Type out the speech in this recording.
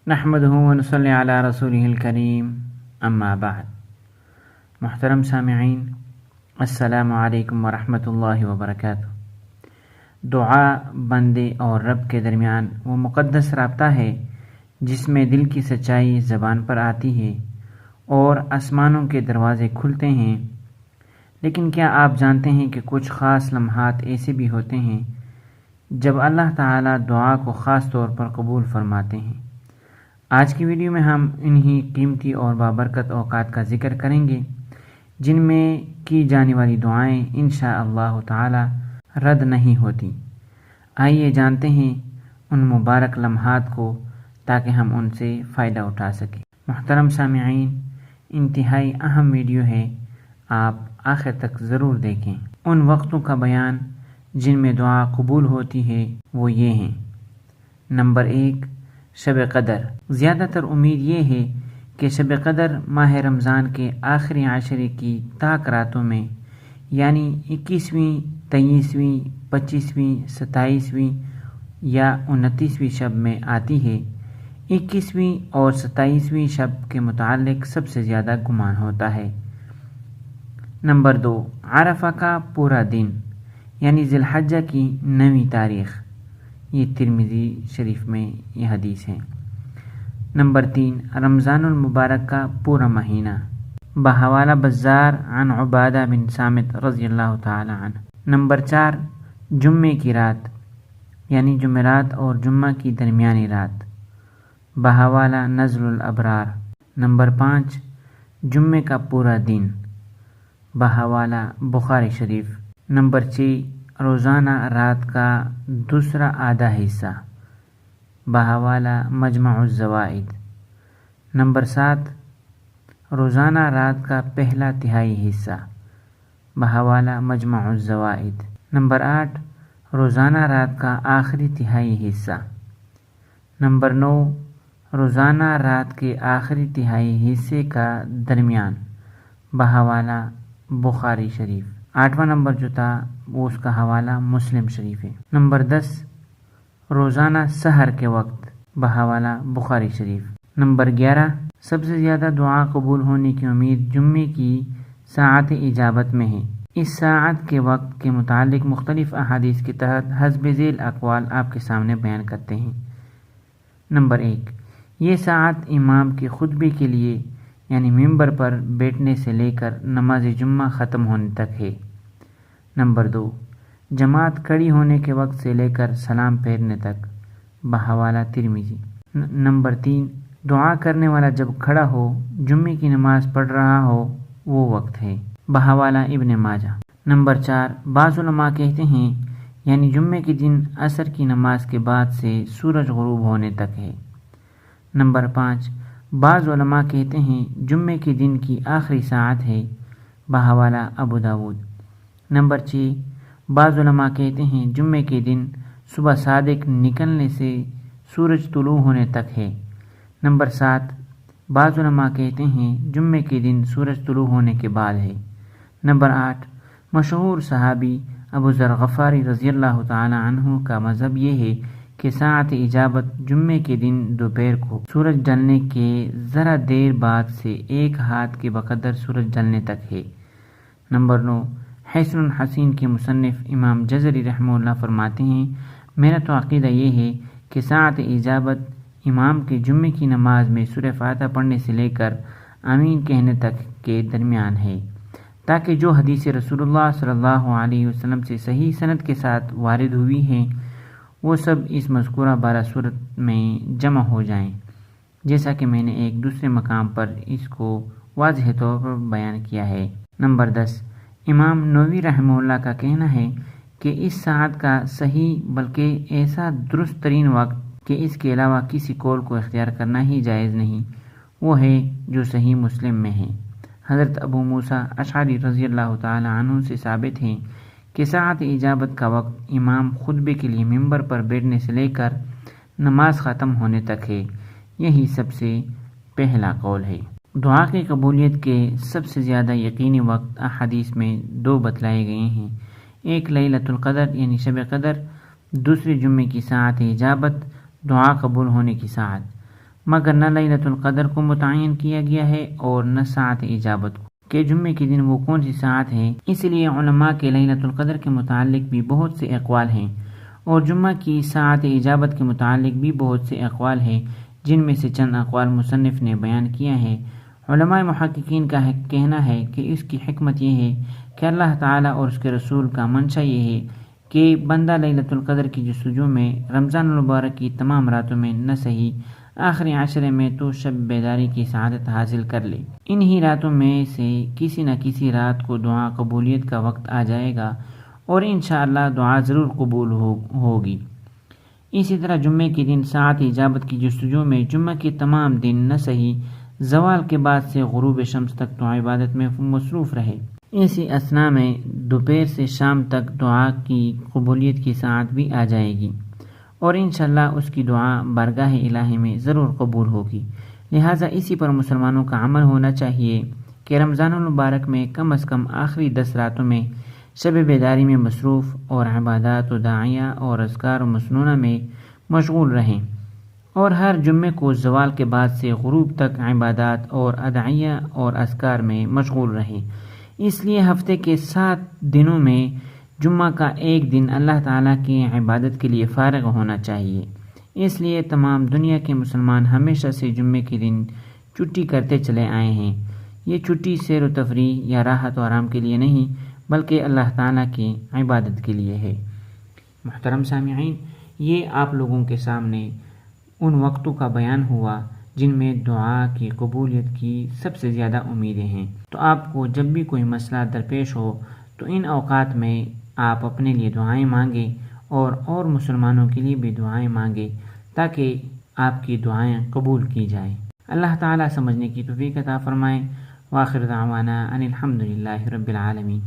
نحمده ونصلی علی رسولہ الکریم اما بعد۔ محترم سامعین، السلام علیکم ورحمۃ اللہ وبرکاتہ۔ دعا بندے اور رب کے درمیان وہ مقدس رابطہ ہے جس میں دل کی سچائی زبان پر آتی ہے اور آسمانوں کے دروازے کھلتے ہیں۔ لیکن کیا آپ جانتے ہیں کہ کچھ خاص لمحات ایسے بھی ہوتے ہیں جب اللہ تعالیٰ دعا کو خاص طور پر قبول فرماتے ہیں؟ آج کی ویڈیو میں ہم انہی قیمتی اور بابرکت اوقات کا ذکر کریں گے جن میں کی جانے والی دعائیں انشاءاللہ تعالی رد نہیں ہوتی۔ آئیے جانتے ہیں ان مبارک لمحات کو تاکہ ہم ان سے فائدہ اٹھا سکیں۔ محترم سامعین، انتہائی اہم ویڈیو ہے، آپ آخر تک ضرور دیکھیں۔ ان وقتوں کا بیان جن میں دعا قبول ہوتی ہے وہ یہ ہیں۔ نمبر 1، شب قدر۔ زیادہ تر امید یہ ہے کہ شب قدر ماہ رمضان کے آخری عشرے کی طاق راتوں میں، یعنی 21ویں، 23ویں، 25ویں، 27ویں یا 29ویں شب میں آتی ہے۔ 21ویں اور 27ویں شب کے متعلق سب سے زیادہ گمان ہوتا ہے۔ نمبر 2، عرفہ کا پورا دن، یعنی ذی الحجہ کی 9ویں تاریخ۔ یہ ترمذی شریف میں یہ حدیث ہے۔ نمبر 3، رمضان المبارک کا پورا مہینہ، بحوالہ بزار عن عبادہ بن صامت رضی اللہ تعالی عنہ۔ نمبر 4، جمعے کی رات، یعنی جمعرات اور جمعہ کی درمیانی رات، بحوالہ نزل الابرار۔ نمبر 5، جمعے کا پورا دن، بحوالہ بخاری شریف۔ نمبر 6، روزانہ رات کا دوسرا آدھا حصہ، بحوالہ مجمع الزوائد۔ نمبر 7، روزانہ رات کا پہلا تہائی حصہ، بحوالہ مجمع الزوائد۔ نمبر 8، روزانہ رات کا آخری تہائی حصہ۔ نمبر 9، روزانہ رات کے آخری تہائی حصے کا درمیان، بحوالہ بخاری شریف۔ 8واں نمبر جو تھا وہ اس کا حوالہ مسلم شریف ہے۔ نمبر 10، روزانہ سحر کے وقت، بحوالہ بخاری شریف۔ نمبر 11، سب سے زیادہ دعا قبول ہونے کی امید جمعے کی ساعت اجابت میں ہے۔ اس ساعت کے وقت کے متعلق مختلف احادیث کے تحت حسب ذیل اقوال آپ کے سامنے بیان کرتے ہیں۔ نمبر 1، یہ ساعت امام کے خطبے کے لیے، یعنی ممبر پر بیٹھنے سے لے کر نماز جمعہ ختم ہونے تک ہے۔ نمبر 2، جماعت کھڑی ہونے کے وقت سے لے کر سلام پھیرنے تک، بحوالہ ترمذی۔ نمبر 3، دعا کرنے والا جب کھڑا ہو، جمعے کی نماز پڑھ رہا ہو، وہ وقت ہے، بحوالہ ابن ماجہ۔ نمبر 4، بعض علماء کہتے ہیں یعنی جمعے کے دن عصر کی نماز کے بعد سے سورج غروب ہونے تک ہے۔ نمبر 5، بعض علماء کہتے ہیں جمعے کے دن کی آخری ساعت ہے، بحوالہ ابو داود۔ نمبر 6، بعض علماء کہتے ہیں جمعے کے دن صبح صادق نکلنے سے سورج طلوع ہونے تک ہے۔ نمبر 7، بعض علماء کہتے ہیں جمعے کے دن سورج طلوع ہونے کے بعد ہے۔ نمبر 8، مشہور صحابی ابو ذر غفاری رضی اللہ تعالی عنہ کا مذہب یہ ہے کہ ساعت اجابت جمعے کے دن دوپہر کو سورج ڈھلنے کے ذرا دیر بعد سے 1 ہاتھ کے بقدر سورج ڈھلنے تک ہے۔ نمبر 9، حسن الحسین کے مصنف امام جزری رحمہ اللہ فرماتے ہیں، میرا تو عقیدہ یہ ہے کہ ساعت اجابت امام کے جمعے کی نماز میں سورہ فاتحہ پڑھنے سے لے کر آمین کہنے تک کے درمیان ہے، تاکہ جو حدیث رسول اللہ صلی اللہ علیہ وسلم سے صحیح سند کے ساتھ وارد ہوئی ہیں وہ سب اس مذکورہ 12 صورت میں جمع ہو جائیں، جیسا کہ میں نے ایک دوسرے مقام پر اس کو واضح طور پر بیان کیا ہے۔ نمبر 10، امام نووی رحمہ اللہ کا کہنا ہے کہ اس ساعت کا صحیح بلکہ ایسا درست ترین وقت کہ اس کے علاوہ کسی قول کو اختیار کرنا ہی جائز نہیں، وہ ہے جو صحیح مسلم میں ہے۔ حضرت ابو موسیٰ اشعری رضی اللہ تعالی عنہ سے ثابت ہے کہ ساعت اجابت کا وقت امام خطبے کے لیے ممبر پر بیٹھنے سے لے کر نماز ختم ہونے تک ہے۔ یہی سب سے پہلا قول ہے۔ دعا کی قبولیت کے سب سے زیادہ یقینی وقت احادیث میں 2 بتلائے گئے ہیں، ایک لیلۃ القدر یعنی شب قدر، دوسری جمعے کی ساعت اجابت، دعا قبول ہونے کی ساعت۔ مگر نہ لیلۃ القدر کو متعین کیا گیا ہے اور نہ ساعت اجابت کو کہ جمعے کے دن وہ کون سی ساعت ہے۔ اس لیے علماء کے لیلۃ القدر کے متعلق بھی بہت سے اقوال ہیں اور جمعہ کی ساعت اجابت کے متعلق بھی بہت سے اقوال ہیں، جن میں سے چند اقوال مصنف نے بیان کیا ہے۔ علماء محققین کا کہنا ہے کہ اس کی حکمت یہ ہے کہ اللہ تعالیٰ اور اس کے رسول کا منشا یہ ہے کہ بندہ لیلۃ القدر کی جستجو میں رمضان المبارک کی تمام راتوں میں نہ صحیح آخری عشرے میں تو شب بیداری کی سعادت حاصل کر لے۔ انہی راتوں میں سے کسی نہ کسی رات کو دعا قبولیت کا وقت آ جائے گا اور انشاءاللہ دعا ضرور قبول ہوگی۔ اسی طرح جمعے کے دن ساعت اجابت کی جستجو میں جمعہ کے تمام دن نہ صحیح زوال کے بعد سے غروب شمس تک تو عبادت میں مصروف رہے۔ اسی اثناء میں دوپہر سے شام تک دعا کی قبولیت کی ساعت بھی آ جائے گی اور انشاءاللہ اس کی دعا بارگاہ الہی میں ضرور قبول ہوگی۔ لہٰذا اسی پر مسلمانوں کا عمل ہونا چاہیے کہ رمضان المبارک میں کم از کم آخری 10 راتوں میں شب بیداری میں مصروف اور عبادات و داعیہ اور اذکار و مسنونہ میں مشغول رہیں اور ہر جمعے کو زوال کے بعد سے غروب تک عبادات اور ادعیہ اور اذکار میں مشغول رہیں۔ اس لیے ہفتے کے 7 دنوں میں جمعہ کا ایک دن اللہ تعالیٰ کی عبادت کے لیے فارغ ہونا چاہیے۔ اس لیے تمام دنیا کے مسلمان ہمیشہ سے جمعے کے دن چھٹی کرتے چلے آئے ہیں۔ یہ چھٹی سیر و تفریح یا راحت و آرام کے لیے نہیں بلکہ اللہ تعالیٰ کی عبادت کے لیے ہے۔ محترم سامعین، یہ آپ لوگوں کے سامنے ان وقتوں کا بیان ہوا جن میں دعا کی قبولیت کی سب سے زیادہ امیدیں ہیں۔ تو آپ کو جب بھی کوئی مسئلہ درپیش ہو تو ان اوقات میں آپ اپنے لیے دعائیں مانگیں اور مسلمانوں کے لیے بھی دعائیں مانگیں تاکہ آپ کی دعائیں قبول کی جائیں۔ اللہ تعالیٰ سمجھنے کی توفیق عطا فرمائے۔ وآخر دعوانا ان الحمد للہ رب العالمین۔